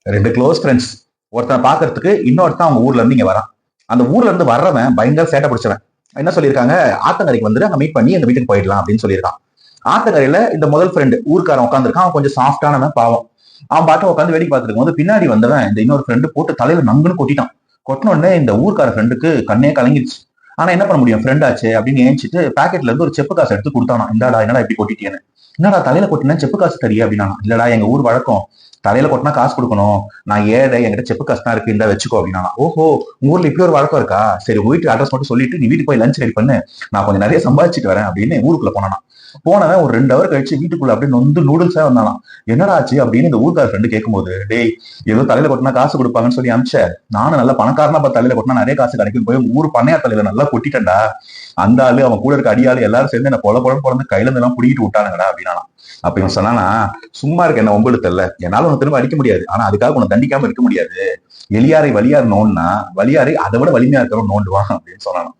2 close friends. ஒருத்தன் பாக்குறதுக்கு இன்னொருத்தன் அவங்க ஊர்ல இருந்து இங்க வரான். அந்த ஊர்ல இருந்து வர்றவன் பயங்கர சேட்டை பிடிச்சவன். என்ன சொல்லியிருக்காங்க, ஆத்தங்கரைக்கு வந்துட்டு அங்க மீட் பண்ணி எங்க வீட்டுக்கு போயிடலாம் அப்படின்னு சொல்லியிருக்கான். ஆத்தங்கரையில இந்த முதல் ஃப்ரெண்டு ஊர்க்காரன் உட்காந்துருக்கான். அவன் கொஞ்சம் சாஃப்டானவன், பாவம். அவன் பாட்டு உட்காந்து வேடிக்கை பார்த்துட்டு போது பின்னாடி வந்தவன் இந்த இன்னொரு ஃப்ரெண்டு போட்டு தலையில நங்குன்னு கொட்டிட்டான். கொட்டின உடனே இந்த ஊர்க்கார ஃப்ரெண்டுக்கு கண்ணே கலங்கிடுச்சு. ஆனா என்ன பண்ண முடியும், ஃப்ரெண்ட் ஆச்சு அப்படின்னு ஏஞ்சிட்டு பாக்கெட்ல இருந்து ஒரு செப்பு காசு எடுத்து கொடுத்தானா. இந்தாடா, என்னடா இப்படி கொட்டிட்டேன்னு. என்னடா தலையில கொட்டினா செப்பு காசு தரியா அப்படின்னா. இல்லடா, எங்க ஊர் வழக்கம், தலையில கொட்டினா காசு கொடுக்கணும், நான் ஏழை, என்கிட்ட செப்பு காசு தான் இருக்கு, இந்த வச்சுக்கோ அப்படின்னா. ஓஹோ, உங்க ஊர்ல இப்படி ஒரு வழக்கம் இருக்கா, சரி வீட்டு அட்ரஸ் மட்டும் சொல்லிட்டு நீ வீட்டுக்கு போய் லஞ்ச் ரெடி பண்ணு, நான் கொஞ்சம் நிறைய சம்பாதிச்சுட்டு வரேன் அப்படின்னு ஊருக்குள்ள போனானா. போனவன் ஒரு 2 ஹவர் கழிச்சு வீட்டுக்குள்ள அப்படின்னு வந்து நூடுல்ஸா வந்தானாம். என்னடா ஆச்சு அப்படின்னு இந்த ஊர்க்கார ஃப்ரெண்டு கேட்கும்போது, டேய் ஏதோ தலையில கொட்டினா காசு கொடுப்பாங்கன்னு சொல்லி அனுப்பிச்சேன், நானும் நல்ல பணக்காரனா பார்த்து தலையில கொட்டினா நிறைய காசு கிடைக்கும் போய் ஊர் பண்ணையா தலையில நல்லா கொட்டிட்டேன்டா, அந்த ஆளு அவன் கூட இருக்க அடியாளு எல்லாரும் சேர்ந்து என்ன பொல பொழந்து கையில இருந்து எல்லாம் புடிக்கிட்டு விட்டானுங்கடா அப்படின்னா. அப்ப இவன் சொன்னானா, சும்மா இருக்க என்ன ஒம்பளுத்து இல்ல, என்னால உனக்கு திரும்ப அடிக்க முடியாது, ஆனா அதுக்காக உன்னை தண்டிக்காம இருக்க முடியாது, எளியாரை வலியார் நோன்னா வலியாரை அதை விட வலிமையா இருக்கிறவன் நோண்டுவான் அப்படின்னு சொன்னானா.